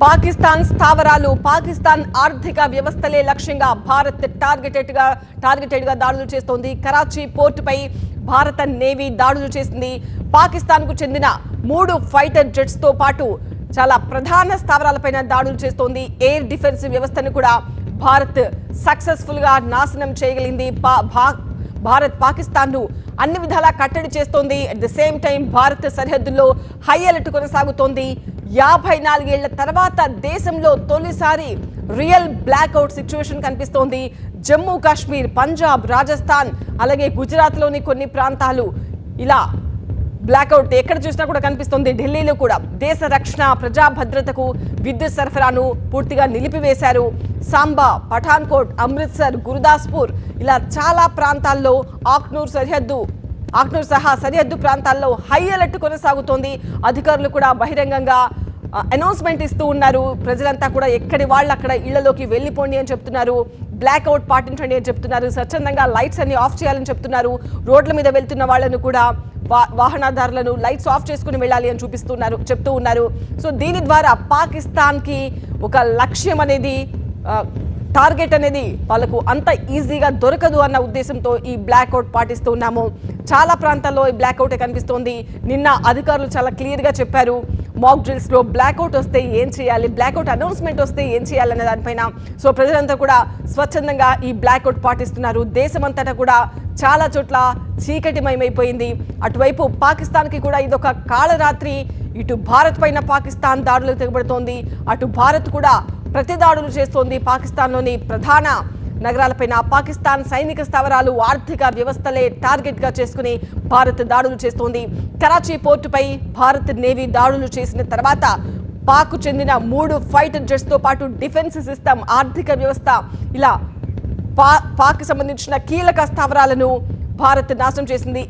పాకిస్తాన్ స్థావరాలు పాకిస్తాన్ ఆర్థిక వ్యవస్థలే లక్ష్యంగా భారత్ టార్గెటెడ్ గా దాడులు చేస్తోంది. కరాచీ పోర్టుపై భారత నేవీ దాడులు చేసింది. పాకిస్తాన్ కు చెందిన 3 ఫైటర్ జెట్స్ తో పాటు చాలా ప్రధాన స్థావరాలపైన దాడులు చేస్తోంది. ఎయిర్ డిఫెన్స్ వ్యవస్థను కూడా భారత్ సక్సెస్ఫుల్ గా నాశనం చేయగలిగింది. భారత్ పాకిస్తాన్ ను అన్ని విధాలా కట్టడి చేస్తోంది. At the same time Bharat సరిహద్దుల్లో హై అలర్ట్ కొనసాగుతోంది. 54 ఏళ్ల తర్వాత దేశంలో తొలిసారి రియల్ బ్లాక్అవుట్ సిచ్యువేషన్ కనిపిస్తోంది. జమ్మూ కాశ్మీర్, పంజాబ్, రాజస్థాన్ అలాగే గుజరాత్లోని కొన్ని ప్రాంతాలు ఇలా బ్లాక్అవుట్ ఎక్కడ చూసినా కూడా కనిపిస్తోంది. ఢిల్లీలో కూడా దేశ రక్షణ, ప్రజా భద్రతకు విద్యుత్ సరఫరాను పూర్తిగా నిలిపివేశారు. సాంబా, పఠాన్కోట్, అమృత్సర్, గురుదాస్పూర్ ఇలా చాలా ప్రాంతాల్లో ఆక్నూర్ సహా సరిహద్దు ప్రాంతాల్లో హై అలర్ట్ కొనసాగుతోంది. అధికారులు కూడా బహిరంగంగా అనౌన్స్మెంట్ ఇస్తూ ఉన్నారు. ప్రజలంతా కూడా ఎక్కడి వాళ్ళు అక్కడ ఇళ్లలోకి వెళ్ళిపోండి అని చెప్తున్నారు. బ్లాక్అవుట్ పాటించండి అని చెప్తున్నారు. స్వచ్ఛందంగా లైట్స్ అన్ని ఆఫ్ చేయాలని చెప్తున్నారు. రోడ్ల మీద వెళ్తున్న వాళ్లను కూడా వాహనదారులను లైట్స్ ఆఫ్ చేసుకుని వెళ్ళాలి అని చెప్తూ ఉన్నారు. సో దీని ద్వారా పాకిస్తాన్కి ఒక లక్ష్యం అనేది టార్గెట్ అనేది వాళ్ళకు అంత ఈజీగా దొరకదు అన్న ఉద్దేశంతో ఈ బ్లాక్అవుట్ పాటిస్తూ ఉన్నాము. చాలా ప్రాంతాల్లో ఈ బ్లాక్అవుటే కనిపిస్తోంది. నిన్న అధికారులు చాలా క్లియర్గా చెప్పారు. మాక్ డ్రిల్స్లో బ్లాక్అవుట్ వస్తే ఏం చేయాలి, బ్లాక్అవుట్ అనౌన్స్మెంట్ వస్తే ఏం చేయాలనే దానిపైన. సో ప్రజలంతా కూడా స్వచ్ఛందంగా ఈ బ్లాక్అవుట్ పాటిస్తున్నారు. దేశమంతటా కూడా చాలా చోట్ల చీకటిమయమైపోయింది. అటువైపు పాకిస్తాన్కి కూడా ఇదొక కాళరాత్రి. ఇటు భారత్ పైన పాకిస్తాన్ దాడులకు తెగబడుతోంది, అటు భారత్ కూడా ప్రతి దాడులు చేస్తోంది. పాకిస్తాన్లోని ప్రధాన నగరాలపైన పాకిస్తాన్ సైనిక స్థావరాలు, ఆర్థిక వ్యవస్థలే టార్గెట్గా చేసుకుని భారత్ దాడులు చేస్తోంది. కరాచీ పోర్టుపై భారత్ నేవీ దాడులు చేసిన తర్వాత పాక్ చెందిన 3 ఫైటర్ జెట్స్తో పాటు డిఫెన్స్ సిస్టమ్, ఆర్థిక వ్యవస్థ ఇలా పాక్ సంబంధించిన కీలక స్థావరాలను భారత్ నాశనం చేసింది.